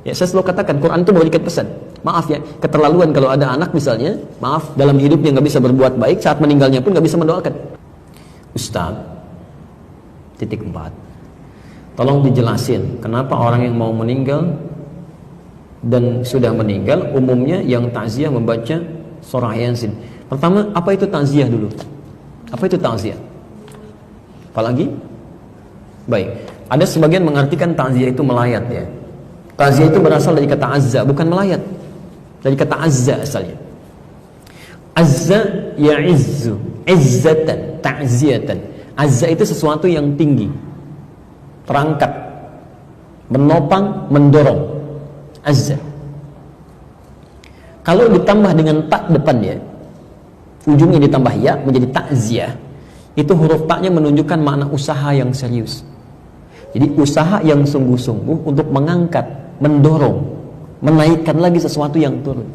Ya, saya selalu katakan Quran itu memberikan pesan. Maaf ya, keterlaluan kalau ada anak misalnya, maaf, dalam hidupnya nggak bisa berbuat baik, saat meninggalnya pun nggak bisa mendoakan. Ustaz, titik 4. Tolong dijelasin kenapa orang yang mau meninggal dan sudah meninggal umumnya yang takziah membaca surah Yasin. Pertama, apa itu takziah dulu? Apa itu takziah? Apalagi? Baik, ada sebagian mengartikan takziah itu melayat ya. Takziah itu berasal dari kata azza, bukan melayat. Dari kata azza asalnya. Azza ya'izzu, izzatan, ta'ziyatan. Azza itu sesuatu yang tinggi, terangkat, menopang, mendorong. Azza. Kalau ditambah dengan tak depannya, ujungnya ditambah ya menjadi takziah, itu huruf taknya menunjukkan makna usaha yang serius. Jadi usaha yang sungguh-sungguh untuk mengangkat, mendorong, menaikkan lagi sesuatu yang turun.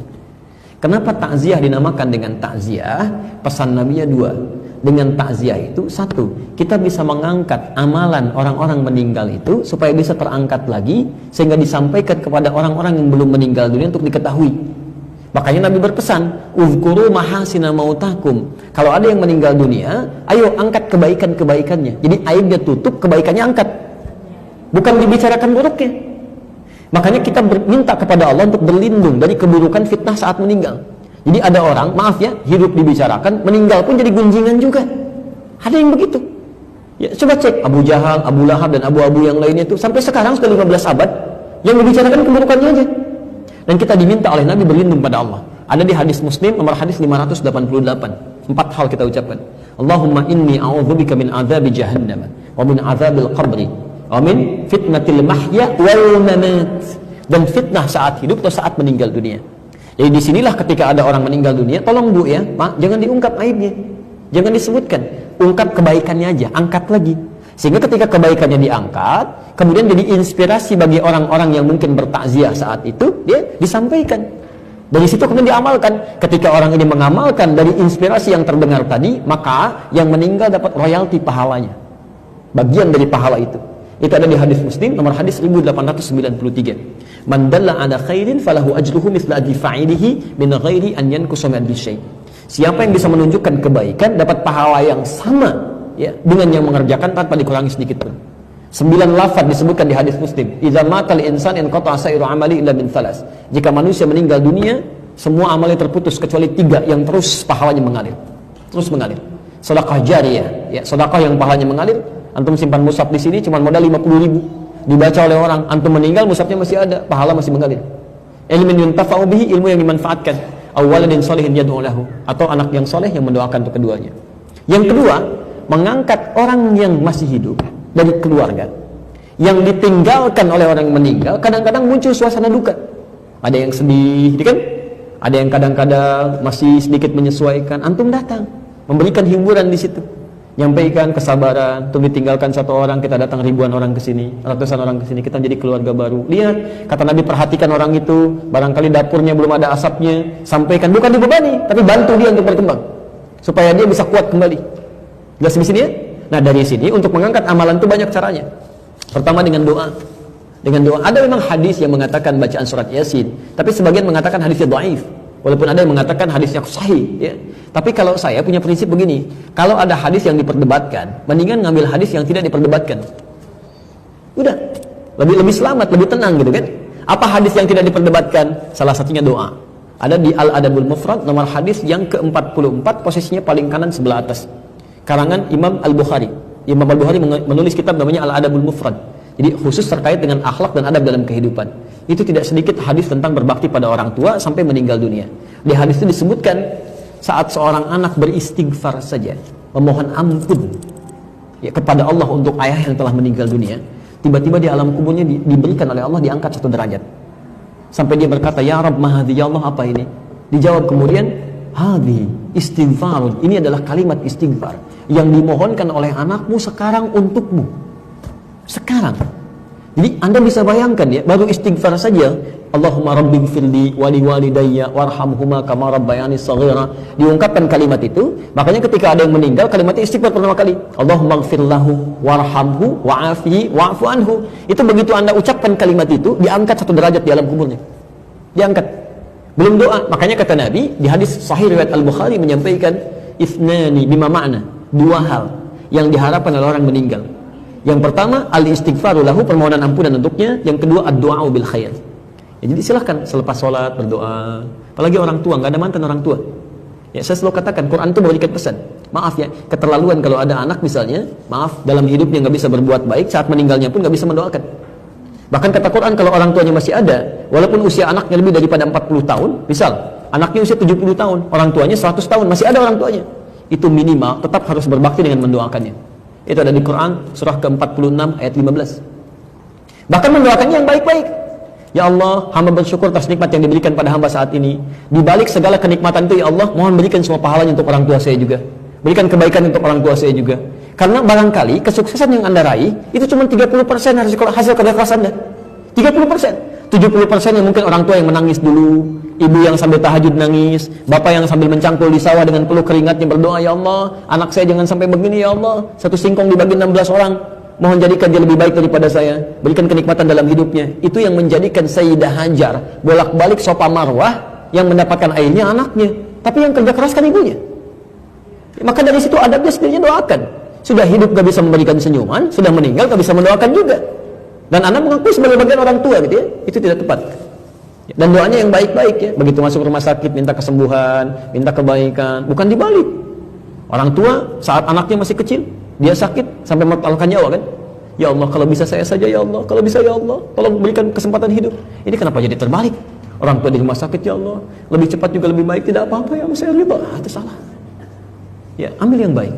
Kenapa takziah dinamakan dengan takziah? Pesan Nabi-nya 2. Dengan takziah itu, 1, kita bisa mengangkat amalan orang-orang meninggal itu supaya bisa terangkat lagi, sehingga disampaikan kepada orang-orang yang belum meninggal dunia untuk diketahui. Makanya Nabi berpesan, uzkuru mahasina mautakum. Kalau ada yang meninggal dunia, ayo angkat kebaikan-kebaikannya. Jadi aibnya tutup, kebaikannya angkat, bukan dibicarakan buruknya. Makanya kita minta kepada Allah untuk berlindung dari keburukan fitnah saat meninggal. Jadi ada orang, maaf ya, hidup dibicarakan, meninggal pun jadi gunjingan juga. Ada yang begitu. Ya, coba cek Abu Jahal, Abu Lahab dan abu-abu yang lainnya itu sampai sekarang sudah 15 abad yang dibicarakan keburukannya aja. Dan kita diminta oleh Nabi berlindung pada Allah. Ada di hadis Muslim nomor hadis 588. 4 hal kita ucapkan. Allahumma inni a'udzubika min adzabi jahannam wa min adzabil qabri wa min fitnatil mahya wal mamat. Dan fitnah saat hidup atau saat meninggal dunia. Jadi disinilah ketika ada orang meninggal dunia, tolong Bu ya, Pak, jangan diungkap aibnya, jangan disebutkan, ungkap kebaikannya aja, angkat lagi. Sehingga ketika kebaikannya diangkat, kemudian jadi inspirasi bagi orang-orang yang mungkin bertakziah saat itu, dia disampaikan. Dari situ kemudian diamalkan. Ketika orang ini mengamalkan dari inspirasi yang terdengar tadi, maka yang meninggal dapat royalti pahalanya, bagian dari pahala itu. Itu ada di hadis Muslim nomor hadis 1893. Man dalla ala khairin falahu ajruhu mithla ajri fa'ilihi min ghairi an yanqusa min syai'. Siapa yang bisa menunjukkan kebaikan dapat pahala yang sama ya dengan yang mengerjakan tanpa dikurangi sedikit pun. 9 lafaz disebutkan di hadis Muslim. Idza matal insan inqata sa'iru amali illa min thalas. Jika manusia meninggal dunia, semua amalnya terputus kecuali 3 yang terus pahalanya mengalir. Terus mengalir. Sedekah jariyah, ya, sedekah yang pahalanya mengalir. Antum simpan mushaf di sini cuma modal 50.000, dibaca oleh orang, antum meninggal mushafnya masih ada, pahala masih mengalir. Ilmun yuntafa'u bihi, ilmu yang dimanfaatkan. Aw waladin sholihin yad'u lahu, atau anak yang soleh yang mendoakan untuk keduanya. Yang kedua, mengangkat orang yang masih hidup dari keluarga yang ditinggalkan oleh orang yang meninggal. Kadang-kadang muncul suasana duka, ada yang sedih, kan? Ada yang kadang-kadang masih sedikit menyesuaikan. Antum datang, memberikan hiburan di situ, nyampaikan kesabaran. Untuk ditinggalkan satu orang, kita datang ribuan orang ke sini, ratusan orang ke sini, kita jadi keluarga baru. Lihat, kata Nabi, perhatikan orang itu, barangkali dapurnya belum ada asapnya, sampaikan, bukan dibebani, tapi bantu dia untuk berkembang supaya dia bisa kuat kembali. Jelas di sini ya? Nah, dari sini untuk mengangkat amalan itu banyak caranya. Pertama dengan doa. Dengan doa. Ada memang hadis yang mengatakan bacaan surat Yasin, tapi sebagian mengatakan hadisnya dhaif. Walaupun ada yang mengatakan hadisnya sahih, ya. Tapi kalau saya punya prinsip begini, kalau ada hadis yang diperdebatkan, mendingan ngambil hadis yang tidak diperdebatkan. Udah, lebih selamat, lebih tenang gitu kan. Apa hadis yang tidak diperdebatkan? Salah satunya doa. Ada di Al-Adabul Mufrad nomor hadis yang ke-44, posisinya paling kanan sebelah atas. Karangan Imam Al-Bukhari. Imam Al-Bukhari menulis kitab namanya Al-Adabul Mufrad. Jadi khusus terkait dengan akhlak dan adab dalam kehidupan. Itu tidak sedikit hadis tentang berbakti pada orang tua sampai meninggal dunia. Di hadis itu disebutkan saat seorang anak beristighfar saja, memohon ampun ya kepada Allah untuk ayah yang telah meninggal dunia, tiba-tiba di alam kuburnya diberikan oleh Allah, diangkat 1 derajat. Sampai dia berkata, "Ya Rabb, ma hadhi, ya Allah, apa ini?" Dijawab kemudian, "Hadhi istighfarun." Ini adalah kalimat istighfar yang dimohonkan oleh anakmu sekarang untukmu. Sekarang. Jadi Anda bisa bayangkan ya, baru istighfar saja, Allahumma rabbighfirli wa liwalidayya warhamhuma kama rabbayani shaghira. Diungkapkan kalimat itu, makanya ketika ada yang meninggal, kalimat istighfar pertama kali. Allahumma ighfir lahu warhamhu wa'afihi wa'fu anhu. Itu begitu Anda ucapkan kalimat itu, diangkat 1 derajat di alam kuburnya. Diangkat. Belum doa. Makanya kata Nabi di hadis sahih riwayat Al-Bukhari menyampaikan ithnani bima ma'na, 2 hal yang diharapkan oleh orang meninggal. Yang pertama, al-istighfaru lahu, permohonan ampunan untuknya. Yang kedua, ad-du'a bil khair. Ya, jadi silahkan selepas sholat berdoa. Apalagi orang tua, nggak ada mantan orang tua. Ya, saya selalu katakan, Quran itu memberikan pesan. Maaf ya, keterlaluan kalau ada anak misalnya, maaf, dalam hidupnya nggak bisa berbuat baik, saat meninggalnya pun nggak bisa mendoakan. Bahkan kata Quran, kalau orang tuanya masih ada, walaupun usia anaknya lebih daripada 40 tahun, misal, anaknya usia 70 tahun, orang tuanya 100 tahun, masih ada orang tuanya. Itu minimal, tetap harus berbakti dengan mendoakannya. Itu ada di Quran surah ke-46 ayat 15. Bahkan mendoakannya yang baik-baik. Ya Allah, hamba bersyukur atas nikmat yang diberikan pada hamba saat ini. Di balik segala kenikmatan itu, ya Allah, mohon berikan semua pahalanya untuk orang tua saya juga. Berikan kebaikan untuk orang tua saya juga. Karena barangkali kesuksesan yang Anda raih itu cuma 30% hasil kerja keras Anda. 30%. 70% yang mungkin orang tua yang menangis dulu, ibu yang sambil tahajud nangis, bapak yang sambil mencangkul di sawah dengan peluh keringatnya berdoa, ya Allah, anak saya jangan sampai begini ya Allah, 1 singkong dibagi 16 orang, mohon jadikan dia lebih baik daripada saya, berikan kenikmatan dalam hidupnya. Itu yang menjadikan Sayyidah Hajar bolak-balik Safa Marwah, yang mendapatkan airnya anaknya, tapi yang kerja keras kan ibunya. Maka dari situ adabnya sendirinya doakan. Sudah hidup gak bisa memberikan senyuman, sudah meninggal gak bisa mendoakan juga. Dan Anda mengakui sebagai bagian orang tua gitu ya, itu tidak tepat. Dan doanya yang baik-baik ya, begitu masuk rumah sakit minta kesembuhan, minta kebaikan, bukan dibalik. Orang tua saat anaknya masih kecil, dia sakit sampai mempertaruhkan nyawa kan? Ya Allah, kalau bisa saya saja ya Allah, kalau bisa ya Allah, tolong berikan kesempatan hidup. Ini kenapa jadi terbalik? Orang tua di rumah sakit, ya Allah, lebih cepat juga lebih baik, tidak apa-apa ya, saya ridha. Itu salah. Ya, ambil yang baik.